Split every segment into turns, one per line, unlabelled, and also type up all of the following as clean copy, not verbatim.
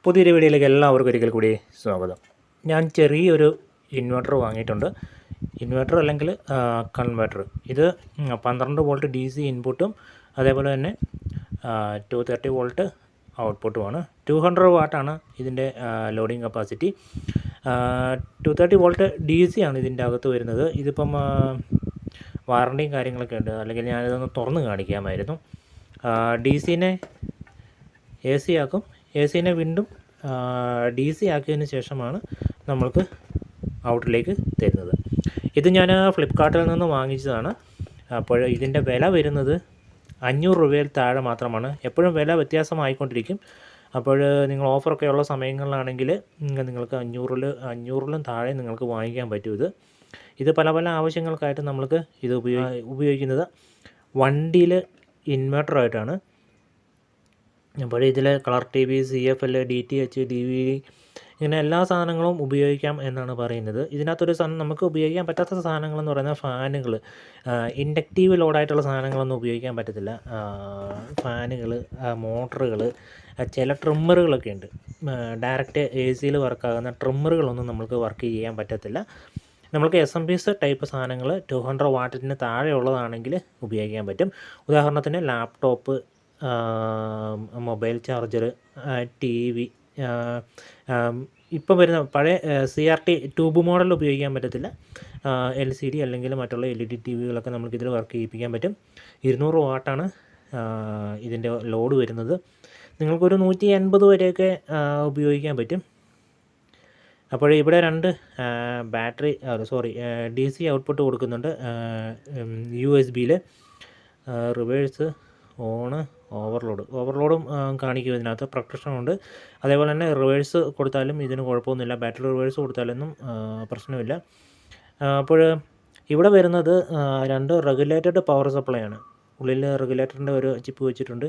പുതിയൊരു വീഡിയോയിലേക്ക് എല്ലാവർക്കും ഒരിക്കൽ കൂടി സ്വാഗതം. ഞാൻ ചെറിയൊരു ഇൻവെർട്ടർ വാങ്ങിയിട്ടുണ്ട്. ഇൻവെർട്ടർ അല്ലെങ്കിൽ കൺവെർട്ടർ. ഇത് 12 വോൾട്ട് DC ഇൻപുട്ടും അതേപോലെ തന്നെ 230 വോൾട്ട് ഔട്ട്പുട്ടുമാണ്. 200 വാട്ടാണ് ഇതിൻ്റെ ലോഡിങ് കപ്പാസിറ്റി. 230 വോൾട്ട് DC ആണ് ഇതിൻ്റെ അകത്ത് വരുന്നത്. ഇതിപ്പം വാറണ്ടിയും കാര്യങ്ങളൊക്കെ ഉണ്ട്, അല്ലെങ്കിൽ ഞാനിതൊന്ന് തുറന്ന് കാണിക്കാമായിരുന്നു. DC-നെ AC ആക്കും. AC-നെ വീണ്ടും DC ആക്കിയതിന് ശേഷമാണ് നമ്മൾക്ക് ഔട്ടിലേക്ക് തരുന്നത്. ഇത് ഞാൻ ഫ്ലിപ്കാർട്ടിൽ നിന്ന് വാങ്ങിച്ചതാണ്. അപ്പോൾ ഇതിൻ്റെ വില വരുന്നത് 500 രൂപയിൽ താഴെ മാത്രമാണ്. എപ്പോഴും വില വ്യത്യാസമായിക്കൊണ്ടിരിക്കും. അപ്പോൾ നിങ്ങൾ ഓഫറൊക്കെ ഉള്ള സമയങ്ങളിലാണെങ്കിൽ നിങ്ങൾക്ക് 500-ലും താഴെ നിങ്ങൾക്ക് വാങ്ങിക്കാൻ പറ്റും. ഇത് പല പല ആവശ്യങ്ങൾക്കായിട്ട് നമ്മൾക്ക് ഇത് ഉപയോഗിക്കുന്നത് വണ്ടിയിൽ ഇൻവെർട്ടറായിട്ടാണ്. അപ്പോൾ ഇതിൽ colour TV, CFL, DTH, DVD ഇങ്ങനെ എല്ലാ സാധനങ്ങളും ഉപയോഗിക്കാം എന്നാണ് പറയുന്നത്. ഇതിനകത്തൊരു സാധനം നമുക്ക് ഉപയോഗിക്കാൻ പറ്റാത്ത സാധനങ്ങളെന്ന് പറയുന്നത് ഫാനുകൾ, ഇൻഡക്റ്റീവ് ലോഡായിട്ടുള്ള സാധനങ്ങളൊന്നും ഉപയോഗിക്കാൻ പറ്റത്തില്ല. ഫാനുകൾ, മോട്ടറുകൾ, ചില ട്രിമ്മറുകളൊക്കെ ഉണ്ട്. ഡയറക്റ്റ് AC-യിൽ വർക്കാകുന്ന ട്രിമ്മറുകളൊന്നും നമുക്ക് വർക്ക് ചെയ്യാൻ പറ്റത്തില്ല. നമ്മൾക്ക് SMPS ടൈപ്പ് സാധനങ്ങൾ 200 വാട്ടിന് താഴെയുള്ളതാണെങ്കിൽ ഉപയോഗിക്കാൻ പറ്റും. ഉദാഹരണത്തിന് ലാപ്ടോപ്പ്, മൊബൈൽ ചാർജർ, TV, ഇപ്പോൾ വരുന്ന പഴയ CRT ട്യൂബ് മോഡൽ ഉപയോഗിക്കാൻ പറ്റത്തില്ല. LCD അല്ലെങ്കിൽ മറ്റുള്ള LED TVകളൊക്കെ നമുക്കിതിൽ വർക്ക് ചെയ്യിപ്പിക്കാൻ പറ്റും. 200 വാട്ടാണ് ഇതിൻ്റെ ലോഡ് വരുന്നത്. നിങ്ങൾക്കൊരു 180 വരെയൊക്കെ ഉപയോഗിക്കാൻ പറ്റും. അപ്പോൾ ഇവിടെ 2 ബാറ്ററി DC ഔട്ട്പുട്ട് കൊടുക്കുന്നുണ്ട്. USB-യിൽ റിവേഴ്സ്, ഓണ്, ഓവർലോഡും കാണിക്കും. ഇതിനകത്ത് പ്രൊട്ടക്ഷനുണ്ട്. അതേപോലെ തന്നെ റിവേഴ്സ് കൊടുത്താലും ഇതിന് കുഴപ്പമൊന്നുമില്ല. ബാറ്ററി റിവേഴ്സ് കൊടുത്താലൊന്നും പ്രശ്നമില്ല. അപ്പോൾ ഇവിടെ വരുന്നത് 2 റെഗുലേറ്റഡ് പവർ സപ്ലൈ ആണ്. ഉള്ളിൽ റെഗുലേറ്ററിൻ്റെ ഒരു ചിപ്പ് വെച്ചിട്ടുണ്ട്.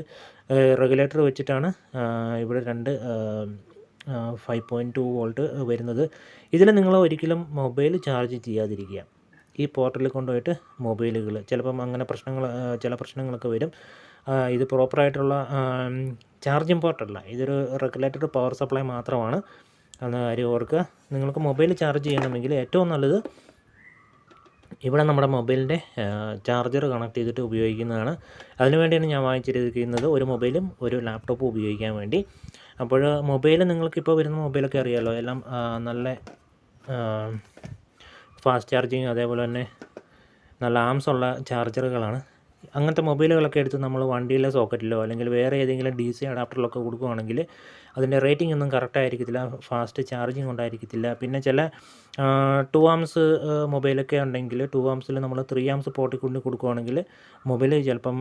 റെഗുലേറ്റർ വെച്ചിട്ടാണ് ഇവിടെ 2 5.2 വോൾട്ട് വരുന്നത്. ഇതിൽ നിങ്ങൾ ഒരിക്കലും മൊബൈൽ ചാർജ് ചെയ്യാതിരിക്കുക. ഈ പോർട്ടലിൽ കൊണ്ടുപോയിട്ട് മൊബൈലുകൾ ചിലപ്പം അങ്ങനെ ചില പ്രശ്നങ്ങളൊക്കെ വരും. ഇത് പ്രോപ്പറായിട്ടുള്ള ചാർജിങ് പോർട്ടല്ല, ഇതൊരു റെഗുലേറ്റഡ് പവർ സപ്ലൈ മാത്രമാണ് എന്ന കാര്യം ഓർക്കുക. നിങ്ങൾക്ക് മൊബൈൽ ചാർജ് ചെയ്യണമെങ്കിൽ ഏറ്റവും നല്ലത് ഇവിടെ നമ്മുടെ മൊബൈലിൻ്റെ ചാർജർ കണക്ട് ചെയ്തിട്ട് ഉപയോഗിക്കുന്നതാണ്. അതിനുവേണ്ടിയാണ് ഞാൻ വാങ്ങിച്ചിരിക്കുന്നത്, ഒരു മൊബൈലും ഒരു ലാപ്ടോപ്പും ഉപയോഗിക്കാൻ വേണ്ടി. അപ്പോൾ മൊബൈൽ നിങ്ങൾക്കിപ്പോൾ വരുന്ന മൊബൈലൊക്കെ അറിയാമല്ലോ, എല്ലാം നല്ല ഫാസ്റ്റ് ചാർജിങ്, അതേപോലെ തന്നെ നല്ല ആംസുള്ള ചാർജറുകളാണ്. അങ്ങനത്തെ മൊബൈലുകളൊക്കെ എടുത്ത് നമ്മൾ വണ്ടിയിലെ സോക്കറ്റിലോ അല്ലെങ്കിൽ വേറെ ഏതെങ്കിലും DC അഡാപ്റ്ററിലൊക്കെ കൊടുക്കുകയാണെങ്കിൽ അതിൻ്റെ റേറ്റിംഗ് ഒന്നും കറക്റ്റ് ആയിരിക്കത്തില്ല, ഫാസ്റ്റ് ചാർജിങ് ഉണ്ടായിരിക്കത്തില്ല. പിന്നെ ചില 2 ആംസ് മൊബൈലൊക്കെ ഉണ്ടെങ്കിൽ 2 ആംസിൽ നമ്മൾ 3 ആംസ് പോർട്ടിൽ കൊണ്ട് കൊടുക്കുകയാണെങ്കിൽ മൊബൈൽ ചിലപ്പം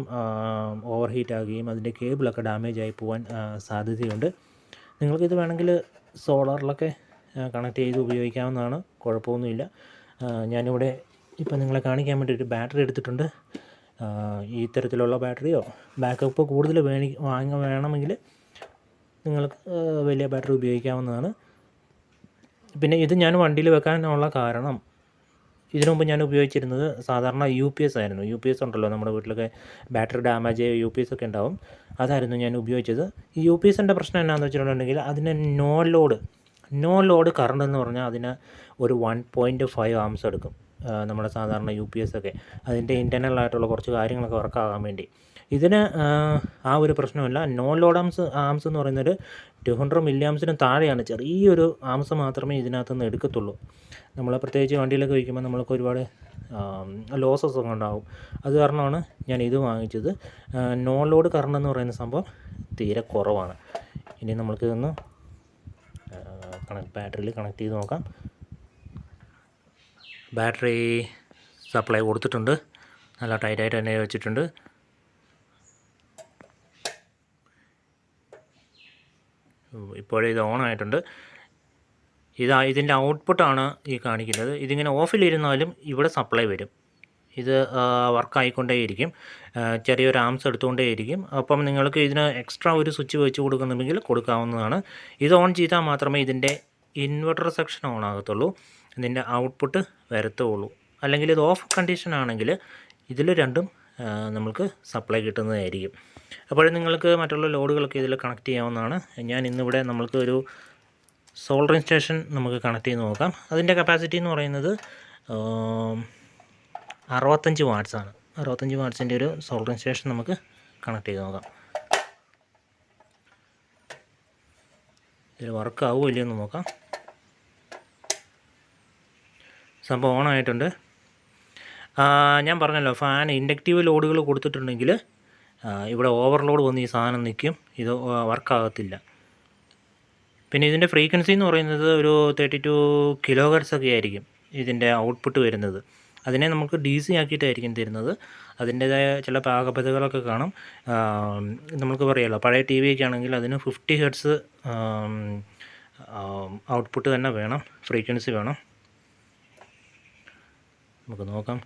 ഓവർ ഹീറ്റ് ആകുകയും അതിൻ്റെ കേബിളൊക്കെ ഡാമേജ് ആയി പോകാൻ സാധ്യതയുണ്ട്. നിങ്ങൾക്കിത് വേണമെങ്കിൽ സോളാറിലൊക്കെ കണക്ട് ചെയ്ത് ഉപയോഗിക്കാവുന്നതാണ്, കുഴപ്പമൊന്നുമില്ല. ഞാനിവിടെ ഇപ്പം നിങ്ങളെ കാണിക്കാൻ വേണ്ടി ഒരു ബാറ്ററി എടുത്തിട്ടുണ്ട്. ഈ തരത്തിലുള്ള ബാറ്ററിയോ ബാക്കപ്പ് കൂടുതൽ വേണമെങ്കിൽ നിങ്ങൾക്ക് വലിയ ബാറ്ററി ഉപയോഗിക്കാവുന്നതാണ്. പിന്നെ ഇത് ഞാൻ വണ്ടിയിൽ വെക്കാനുള്ള കാരണം, ഇതിനു മുമ്പ് ഞാൻ ഉപയോഗിച്ചിരുന്നത് സാധാരണ UPS ആയിരുന്നു. UPS ഉണ്ടല്ലോ, നമ്മുടെ വീട്ടിലൊക്കെ ബാറ്ററി ഡാമേജ് UPS ഒക്കെ ഉണ്ടാവും. അതായിരുന്നു ഞാൻ ഉപയോഗിച്ചത്. ഈ UPSൻ്റെ പ്രശ്നം എന്നാന്ന് വെച്ചിട്ടുണ്ടെങ്കിൽ അതിന് നോ ലോഡ് കറണ്ട് എന്ന് പറഞ്ഞാൽ അതിന് ഒരു 1.5 ആംസ് എടുക്കും. നമ്മുടെ സാധാരണ UPS ഒക്കെ അതിൻ്റെ ഇൻറ്റർണലായിട്ടുള്ള കുറച്ച് കാര്യങ്ങളൊക്കെ വർക്കാകാൻ വേണ്ടി. ഇതിന് ആ ഒരു പ്രശ്നമില്ല. നോ ലോഡ് ആംസ് എന്ന് പറയുന്നത് 200 മില്ലി ആംസിന് താഴെയാണ്. ചെറിയൊരു ആംസ് മാത്രമേ ഇതിനകത്ത് നിന്ന് എടുക്കത്തുള്ളൂ. നമ്മൾ പ്രത്യേകിച്ച് വണ്ടിയിലൊക്കെ വയ്ക്കുമ്പോൾ നമ്മൾക്ക് ഒരുപാട് ലോസസ് ഒക്കെ ഉണ്ടാകും. അത് കാരണമാണ് ഞാൻ ഇത് വാങ്ങിച്ചത്. നോ ലോഡ് കറണ്ട് എന്ന് പറയുന്ന സംഭവം തീരെ കുറവാണ്. ഇനി നമ്മൾക്ക് ഇതൊന്ന് ബാറ്ററിയിൽ കണക്ട് ചെയ്ത് നോക്കാം. ബാറ്ററി സപ്ലൈ കൊടുത്തിട്ടുണ്ട്, നല്ല ടൈറ്റായിട്ട് തന്നെ വെച്ചിട്ടുണ്ട്. ഇപ്പോഴേ ഇത് ഓണായിട്ടുണ്ട്. ഇതിൻ്റെ ഔട്ട്പുട്ടാണ് ഈ കാണിക്കുന്നത്. ഇതിങ്ങനെ ഓഫിലിരുന്നാലും ഇവിടെ സപ്ലൈ വരും. ഇത് വർക്കായിക്കൊണ്ടേയിരിക്കും, ചെറിയൊരു ആംസ് എടുത്തുകൊണ്ടേയിരിക്കും. അപ്പം നിങ്ങൾക്ക് ഇതിന് എക്സ്ട്രാ ഒരു സ്വിച്ച് വെച്ച് കൊടുക്കുന്നുണ്ടെങ്കിൽ കൊടുക്കാവുന്നതാണ്. ഇത് ഓൺ ചെയ്താൽ മാത്രമേ ഇതിൻ്റെ ഇൻവെർട്ടർ സെക്ഷൻ ഓൺ ആകത്തുള്ളൂ, ഇതിൻ്റെ ഔട്ട്പുട്ട് വരത്തുള്ളൂ. അല്ലെങ്കിൽ ഇത് ഓഫ് കണ്ടീഷൻ ആണെങ്കിൽ ഇതിൽ രണ്ടും നമുക്ക് സപ്ലൈ കിട്ടുന്നതായിരിക്കും. അപ്പോൾ നിങ്ങൾക്ക് മറ്റുള്ള ലോഡുകളൊക്കെ ഇതിൽ കണക്ട് ചെയ്യാവുന്നതാണ്. ഞാൻ ഇന്നിവിടെ നമ്മൾക്ക് ഒരു സോൾഡറിങ് സ്റ്റേഷൻ നമുക്ക് കണക്ട് ചെയ്ത് നോക്കാം. അതിൻ്റെ കപ്പാസിറ്റി എന്ന് പറയുന്നത് 65 വാട്ട്സാണ്. 65 വാട്ട്സിൻ്റെ ഒരു സോൾഡറിങ് സ്റ്റേഷൻ നമുക്ക് കണക്ട് ചെയ്ത് നോക്കാം. ഇതിൽ വർക്ക് ആവുമോ ഇല്ലയോ എന്ന് നോക്കാം. സംഭവം ഓൺ ആയിട്ടുണ്ട്. ഞാൻ പറഞ്ഞല്ലോ, ഫാൻ ഇൻഡക്റ്റീവ് ലോഡുകൾ കൊടുത്തിട്ടുണ്ടെങ്കിൽ ഇവിടെ ഓവർലോഡ് വന്ന് ഈ സാധനം നിൽക്കും, ഇത് വർക്കാകത്തില്ല. പിന്നെ ഇതിൻ്റെ ഫ്രീക്വൻസി എന്ന് പറയുന്നത് ഒരു 32 kHz ഒക്കെ ആയിരിക്കും ഇതിൻ്റെ ഔട്ട്പുട്ട് വരുന്നത്. അതിനെ നമുക്ക് DC ആക്കിയിട്ടായിരിക്കും തരുന്നത്. അതിൻ്റേതായ ചില പാകപതകളൊക്കെ കാണും. നമുക്ക് പറയാമല്ലോ, പഴയ TV ഒക്കെ ആണെങ്കിൽ അതിന് 50 Hz ഔട്ട്പുട്ട് തന്നെ വേണം, ഫ്രീക്വൻസി വേണം. നമുക്ക് നോക്കാം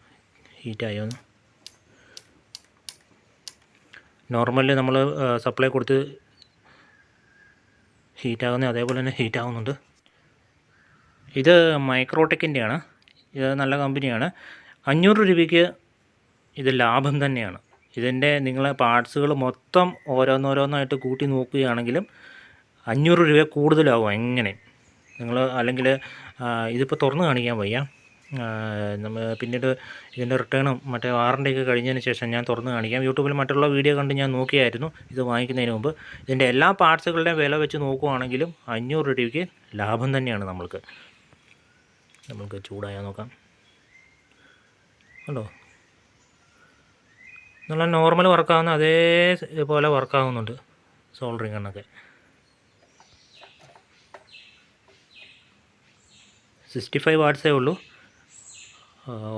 ഹീറ്റായോന്ന്. നോർമലി നമ്മൾ സപ്ലൈ കൊടുത്ത് ഹീറ്റാകുന്ന അതേപോലെ തന്നെ ഹീറ്റാകുന്നുണ്ട്. ഇത് മൈക്രോടെക്കിൻ്റെയാണ്. ഇത് നല്ല കമ്പനിയാണ്. 500 രൂപയ്ക്ക് ഇത് ലാഭം തന്നെയാണ്. ഇതിൻ്റെ നിങ്ങളെ പാർട്സുകൾ മൊത്തം ഓരോന്നോരോന്നായിട്ട് കൂട്ടി നോക്കുകയാണെങ്കിലും 500 രൂപ കൂടുതലാവും എങ്ങനെ നിങ്ങൾ. അല്ലെങ്കിൽ ഇതിപ്പോൾ തുറന്ന് കാണിക്കാൻ വയ്യ, പിന്നീട് ഇതിൻ്റെ റിട്ടേണും മറ്റേ വാറണ്ടിയൊക്കെ കഴിഞ്ഞതിന് ശേഷം ഞാൻ തുറന്ന് കാണിക്കാം. യൂട്യൂബിൽ മറ്റുള്ള വീഡിയോ കണ്ട് ഞാൻ നോക്കിയായിരുന്നു ഇത് വാങ്ങിക്കുന്നതിന് മുമ്പ്. ഇതിൻ്റെ എല്ലാ പാർട്സുകളുടെയും വില വെച്ച് നോക്കുവാണെങ്കിലും 500 രൂപയ്ക്ക് ലാഭം തന്നെയാണ് നമ്മൾക്ക്. ചൂടായാൽ നോക്കാം. കണ്ടോ, നല്ല നോർമൽ വർക്കാവുന്ന അതേപോലെ വർക്കാവുന്നുണ്ട് സോൾഡറിങ് കണ്ണൊക്കെ. 65 വാട്ട്സേ ഉള്ളൂ,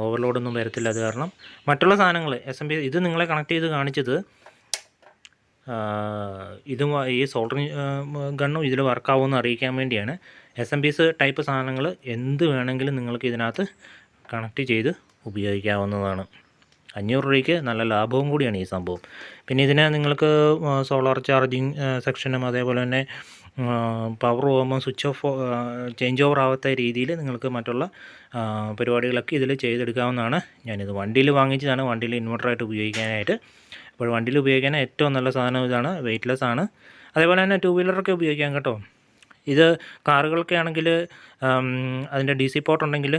ഓവർലോഡൊന്നും വരത്തില്ല. അത് കാരണം മറ്റുള്ള സാധനങ്ങൾ SMP ഇത് നിങ്ങളെ കണക്ട് ചെയ്ത് കാണിച്ചത് ഇതും ഈ സോൾഡറിങ് ഗണ്ണും ഇതിൽ വർക്കാവുമെന്ന് അറിയിക്കാൻ വേണ്ടിയാണ്. SMPS ടൈപ്പ് സാധനങ്ങൾ എന്ത് വേണമെങ്കിലും നിങ്ങൾക്ക് ഇതിനകത്ത് കണക്ട് ചെയ്ത് ഉപയോഗിക്കാവുന്നതാണ്. 500 രൂപയ്ക്ക് നല്ല ലാഭവും കൂടിയാണ് ഈ സംഭവം. പിന്നെ ഇതിന് നിങ്ങൾക്ക് സോളാർ ചാർജിങ് സെക്ഷനും അതേപോലെ തന്നെ പവർ പോകുമ്പോൾ സ്വിച്ച് ഓഫ് ചേഞ്ച് ഓവർ ആവാത്ത രീതിയിൽ നിങ്ങൾക്ക് മറ്റുള്ള പരിപാടികളൊക്കെ ഇതിൽ ചെയ്തെടുക്കാവുന്നതാണ്. ഞാനിത് വണ്ടിയിൽ വാങ്ങിച്ചതാണ്, വണ്ടിയിൽ ഇൻവെർട്ടറായിട്ട് ഉപയോഗിക്കാനായിട്ട്. അപ്പോൾ വണ്ടിയിൽ ഉപയോഗിക്കാൻ ഏറ്റവും നല്ല സാധനം ഇതാണ്, വെയ്റ്റ്ലെസ് ആണ്. അതേപോലെ തന്നെ 2 വീലറൊക്കെ ഉപയോഗിക്കാം കേട്ടോ. ഇത് കാറുകൾക്ക് ആണെങ്കിൽ അതിൻ്റെ DC പോർട്ട് ഉണ്ടെങ്കിൽ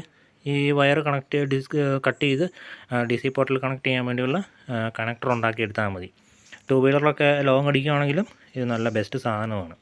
ഈ വയർ കട്ട് ചെയ്ത് DC പോർട്ടിൽ കണക്ട് ചെയ്യാൻ വേണ്ടിയുള്ള കണക്ടർ ഉണ്ടാക്കി എടുത്താൽ മതി. 2 വീലറിലൊക്കെ ലോങ് അടിക്കുകയാണെങ്കിലും ഇത് നല്ല ബെസ്റ്റ് സാധനമാണ്.